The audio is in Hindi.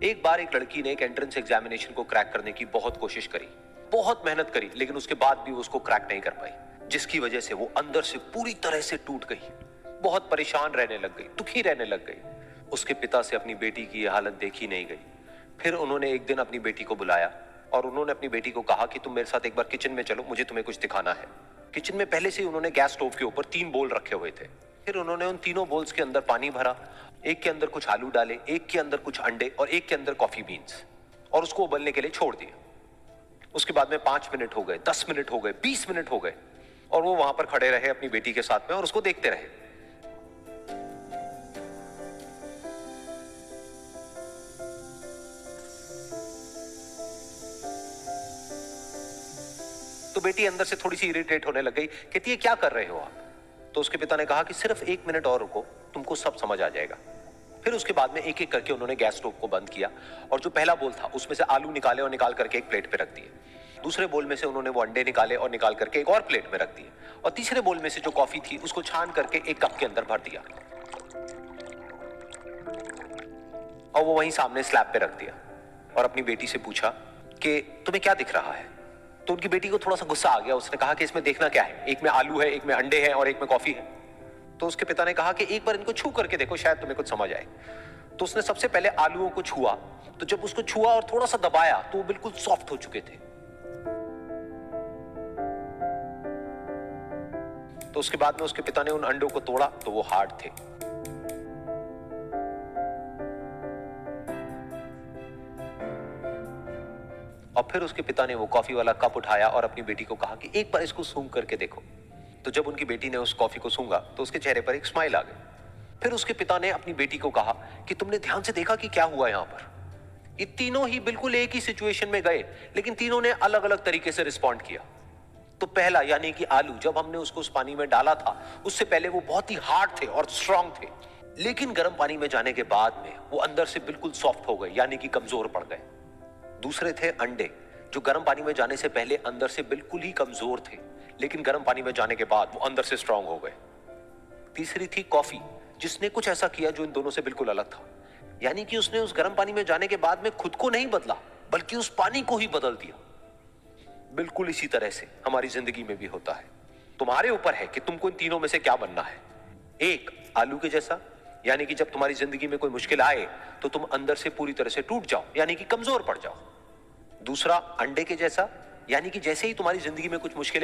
एक बार एक लड़की ने एक एंट्रेंस एग्जामिनेशन को क्रैक करने की बहुत कोशिश करी, बहुत मेहनत करी, लेकिन उसके बाद भी वो उसको क्रैक नहीं कर पाई, जिसकी वजह से वो अंदर से पूरी तरह से टूट गई, बहुत परेशान रहने लग गई, दुखी रहने लग गई। उसके पिता से अपनी बेटी की यह हालत देखी नहीं गई। फिर उन्होंने एक दिन अपनी बेटी को बुलाया और उन्होंने अपनी बेटी को कहा कि तुम मेरे साथ एक बार किचन में चलो, मुझे तुम्हें कुछ दिखाना है। किचन में पहले से ही उन्होंने गैस स्टोव के ऊपर 3 बोल रखे हुए थे। फिर उन्होंने उन तीनों बोल्स के अंदर पानी भरा, एक के अंदर कुछ आलू डाले, एक के अंदर कुछ अंडे और एक के अंदर कॉफी बीन्स, और उसको उबलने के लिए छोड़ दिया। उसके बाद में 5 मिनट हो गए, 10 मिनट हो गए, 20 मिनट हो गए, और वो वहां पर खड़े रहे अपनी बेटी के साथ में और उसको देखते रहे। तो बेटी अंदर से थोड़ी सी इरिटेट होने लग गई, कहती है क्या कर रहे हो आप? तो उसके पिता ने कहा कि सिर्फ 1 मिनट और रुको, तुमको सब समझ आ जाएगा। फिर उसके बाद में एक एक करके उन्होंने गैस स्टोव को बंद किया और जो पहला बोल था उसमें से आलू निकाले और निकाल करके एक प्लेट पे रख दिए। दूसरे बोल में से उन्होंने वो अंडे निकाले और निकाल करके एक और प्लेट में रख दिए, और तीसरे बोल में से जो कॉफी थी उसको छान करके एक कप के अंदर भर दिया और वो वहीं सामने स्लैब पे रख दिया और अपनी बेटी से पूछा कि तुम्हें क्या दिख रहा है? तो उनकी बेटी को थोड़ा सा गुस्सा आ गया। उसने कहा कि इसमें देखना क्या है, एक में आलू है, एक में अंडे हैं और एक में कॉफी है। तो उसके पिता ने कहा कि एक बार इनको छू करके देखो, शायद तुम्हें कुछ समझ आए। तो उसने सबसे पहले आलूओं को छुआ, तो जब उसको छुआ और थोड़ा सा दबाया तो वो बिल्कुल सॉफ्ट हो चुके थे। तो उसके बाद में उसके पिता ने उन अंडों को तोड़ा तो वो हार्ड थे। और फिर उसके पिता ने वो कॉफी वाला कप उठाया और अपनी बेटी को कहा कि एक बार इसको सूंघ करके देखो। तो जब उनकी बेटी ने उस कॉफी को सूंघा तो उसके चेहरे पर एक स्माइल आ गई। फिर उसके पिता ने अपनी बेटी को कहा कि तुमने ध्यान से देखा कि क्या हुआ यहां पर? ये तीनों ही बिल्कुल एक ही सिचुएशन में गए, लेकिन तीनों ने अलग अलग तरीके से रिस्पॉन्ड किया। तो पहला यानी कि आलू, जब हमने उसको उस पानी में डाला था उससे पहले वो बहुत ही हार्ड थे और स्ट्रांग थे, लेकिन गर्म पानी में जाने के बाद में वो अंदर से बिल्कुल सॉफ्ट हो गए, यानी कि कमजोर पड़ गए। दूसरे थे अंडे, जो गर्म पानी में जाने से पहले अंदर से बिल्कुल ही कमजोर थे, लेकिन गर्म पानी में जाने के बाद वो अंदर से स्ट्रांग हो गए। तीसरी थी कॉफी, जिसने कुछ ऐसा किया जो इन दोनों से बिल्कुल अलग था, यानी कि उसने उस गर्म पानी में जाने के बाद में खुद को नहीं बदला, बल्कि उस पानी को ही बदल दिया। बिल्कुल इसी तरह से हमारी जिंदगी में भी होता है। तुम्हारे ऊपर है कि तुमको इन तीनों में से क्या बनना है। एक, आलू के जैसा, यानी कि जब तुम्हारी जिंदगी में कोई मुश्किल आए तो तुम अंदर से पूरी तरह से टूट जाओ, यानी कि कमजोर पड़ जाओ। दूसरा, अंडे के जैसा, यानी कि जैसे ही तुम्हारी जिंदगी में कुछ मुश्किल